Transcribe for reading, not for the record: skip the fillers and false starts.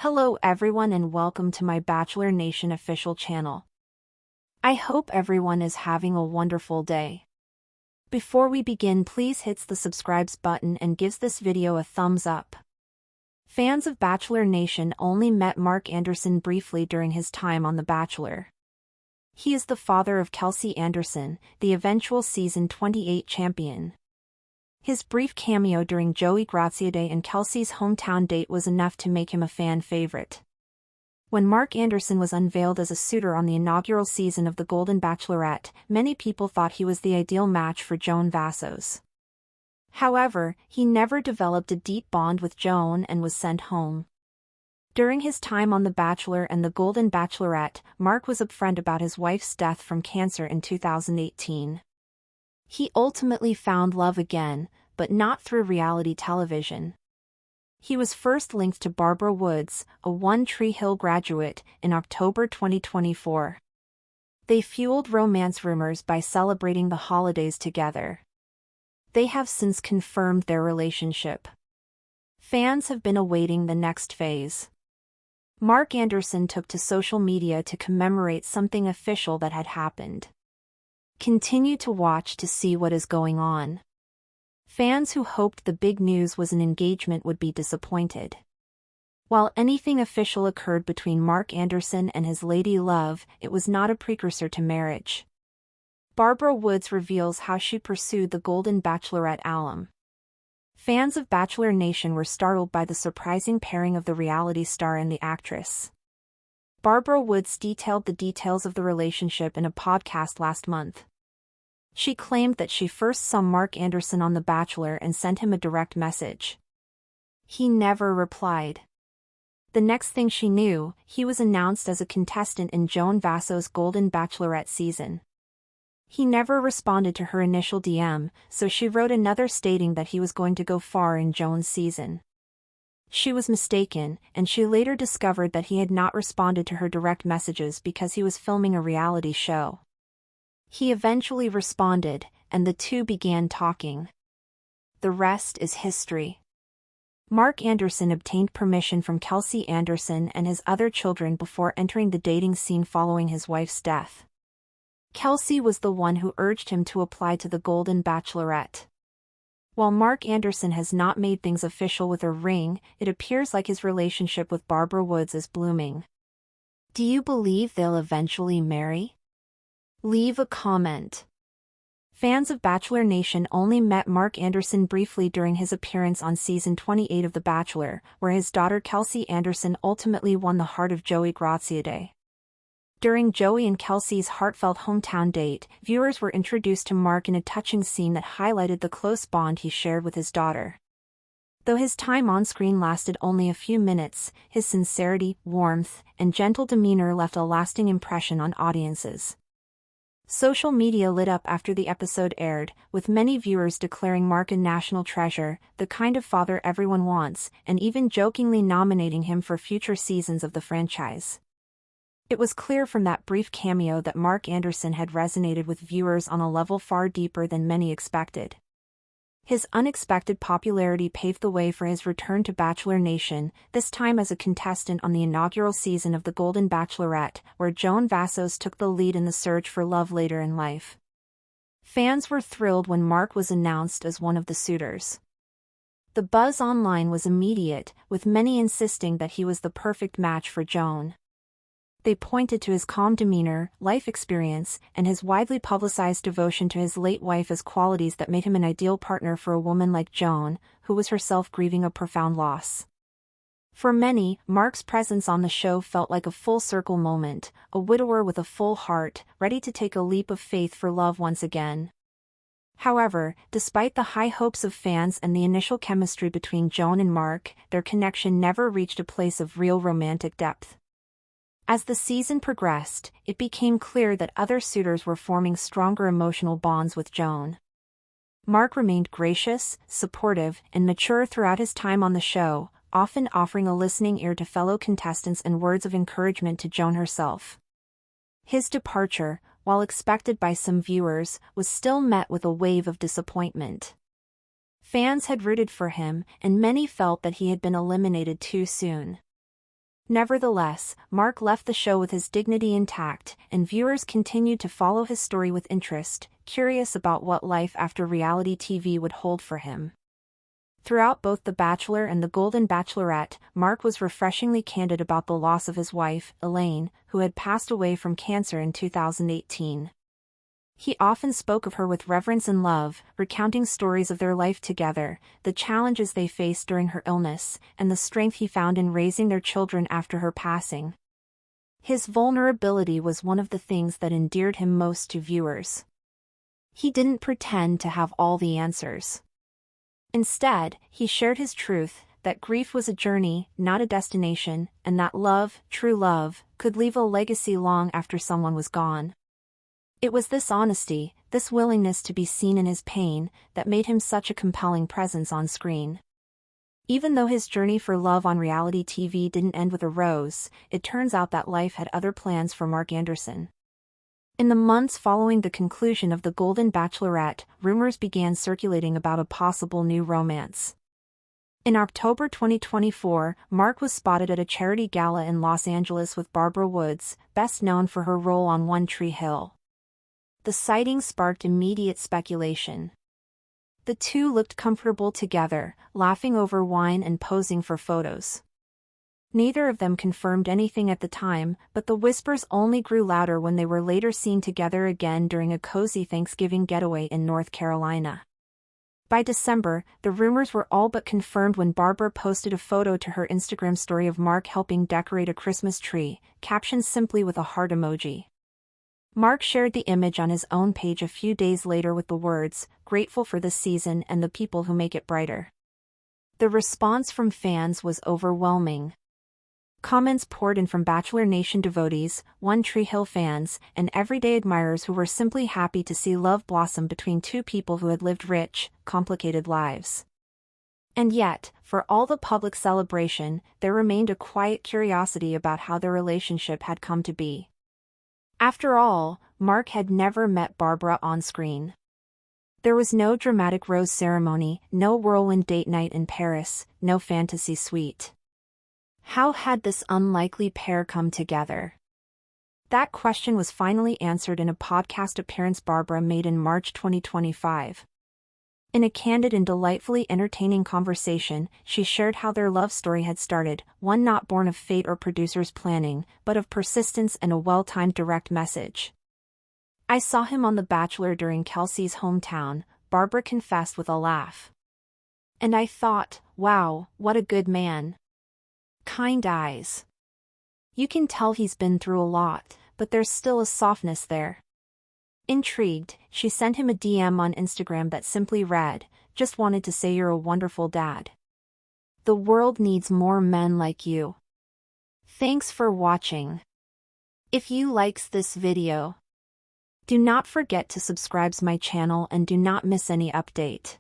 Hello everyone and welcome to my Bachelor Nation official channel. I hope everyone is having a wonderful day. Before we begin, please hit the subscribe button and gives this video a thumbs up. Fans of Bachelor Nation only met Mark Anderson briefly during his time on The Bachelor. He is the father of Kelsey Anderson, the eventual season 28 champion. His brief cameo during Joey Graziadei and Kelsey's hometown date was enough to make him a fan favorite. When Mark Anderson was unveiled as a suitor on the inaugural season of The Golden Bachelorette, many people thought he was the ideal match for Joan Vassos. However, he never developed a deep bond with Joan and was sent home. During his time on The Bachelor and The Golden Bachelorette, Mark was upfront about his wife's death from cancer in 2018. He ultimately found love again, but not through reality television. He was first linked to Barbara Woods, a One Tree Hill graduate, in October 2024. They fueled romance rumors by celebrating the holidays together. They have since confirmed their relationship. Fans have been awaiting the next phase. Mark Anderson took to social media to commemorate something official that had happened. Continue to watch to see what is going on. Fans who hoped the big news was an engagement would be disappointed. While anything official occurred between Mark Anderson and his lady love, it was not a precursor to marriage. Barbara Woods reveals how she pursued the Golden Bachelorette alum. Fans of Bachelor Nation were startled by the surprising pairing of the reality star and the actress. Barbara Woods detailed the details of the relationship in a podcast last month. She claimed that she first saw Mark Anderson on The Bachelor and sent him a direct message. He never replied. The next thing she knew, he was announced as a contestant in Joan Vassos' Golden Bachelorette season. He never responded to her initial DM, so she wrote another stating that he was going to go far in Joan's season. She was mistaken, and she later discovered that he had not responded to her direct messages because he was filming a reality show. He eventually responded, and the two began talking. The rest is history. Mark Anderson obtained permission from Kelsey Anderson and his other children before entering the dating scene following his wife's death. Kelsey was the one who urged him to apply to the Golden Bachelorette. While Mark Anderson has not made things official with a ring, it appears like his relationship with Barbara Woods is blooming. Do you believe they'll eventually marry? Leave a comment. Fans of Bachelor Nation only met Mark Anderson briefly during his appearance on season 28 of The Bachelor, where his daughter Kelsey Anderson ultimately won the heart of Joey Graziadei. During Joey and Kelsey's heartfelt hometown date, viewers were introduced to Mark in a touching scene that highlighted the close bond he shared with his daughter. Though his time on screen lasted only a few minutes, his sincerity, warmth, and gentle demeanor left a lasting impression on audiences. Social media lit up after the episode aired, with many viewers declaring Mark a national treasure, the kind of father everyone wants, and even jokingly nominating him for future seasons of the franchise. It was clear from that brief cameo that Mark Anderson had resonated with viewers on a level far deeper than many expected. His unexpected popularity paved the way for his return to Bachelor Nation, this time as a contestant on the inaugural season of The Golden Bachelorette, where Joan Vassos took the lead in the search for love later in life. Fans were thrilled when Mark was announced as one of the suitors. The buzz online was immediate, with many insisting that he was the perfect match for Joan. They pointed to his calm demeanor, life experience, and his widely publicized devotion to his late wife as qualities that made him an ideal partner for a woman like Joan, who was herself grieving a profound loss. For many, Mark's presence on the show felt like a full-circle moment, a widower with a full heart, ready to take a leap of faith for love once again. However, despite the high hopes of fans and the initial chemistry between Joan and Mark, their connection never reached a place of real romantic depth. As the season progressed, it became clear that other suitors were forming stronger emotional bonds with Joan. Mark remained gracious, supportive, and mature throughout his time on the show, often offering a listening ear to fellow contestants and words of encouragement to Joan herself. His departure, while expected by some viewers, was still met with a wave of disappointment. Fans had rooted for him, and many felt that he had been eliminated too soon. Nevertheless, Mark left the show with his dignity intact, and viewers continued to follow his story with interest, curious about what life after reality TV would hold for him. Throughout both The Bachelor and The Golden Bachelorette, Mark was refreshingly candid about the loss of his wife, Elaine, who had passed away from cancer in 2018. He often spoke of her with reverence and love, recounting stories of their life together, the challenges they faced during her illness, and the strength he found in raising their children after her passing. His vulnerability was one of the things that endeared him most to viewers. He didn't pretend to have all the answers. Instead, he shared his truth, that grief was a journey, not a destination, and that love, true love, could leave a legacy long after someone was gone. It was this honesty, this willingness to be seen in his pain, that made him such a compelling presence on screen. Even though his journey for love on reality TV didn't end with a rose, it turns out that life had other plans for Mark Anderson. In the months following the conclusion of The Golden Bachelorette, rumors began circulating about a possible new romance. In October 2024, Mark was spotted at a charity gala in Los Angeles with Barbara Woods, best known for her role on One Tree Hill. The sighting sparked immediate speculation. The two looked comfortable together, laughing over wine and posing for photos. Neither of them confirmed anything at the time, but the whispers only grew louder when they were later seen together again during a cozy Thanksgiving getaway in North Carolina. By December, the rumors were all but confirmed when Barbara posted a photo to her Instagram story of Mark helping decorate a Christmas tree, captioned simply with a heart emoji. Mark shared the image on his own page a few days later with the words, "Grateful for this season and the people who make it brighter." The response from fans was overwhelming. Comments poured in from Bachelor Nation devotees, One Tree Hill fans, and everyday admirers who were simply happy to see love blossom between two people who had lived rich, complicated lives. And yet, for all the public celebration, there remained a quiet curiosity about how their relationship had come to be. After all, Mark had never met Barbara on screen. There was no dramatic rose ceremony, no whirlwind date night in Paris, no fantasy suite. How had this unlikely pair come together? That question was finally answered in a podcast appearance Barbara made in March 2025. In a candid and delightfully entertaining conversation, she shared how their love story had started, one not born of fate or producers' planning, but of persistence and a well-timed direct message. "I saw him on The Bachelor during Kelsey's hometown," Barbara confessed with a laugh. "And I thought, wow, what a good man. Kind eyes. You can tell he's been through a lot, but there's still a softness there." Intrigued, she sent him a DM on Instagram that simply read, "Just wanted to say you're a wonderful dad. The world needs more men like you." Thanks for watching. If you likes this video, do not forget to subscribe to my channel and do not miss any update.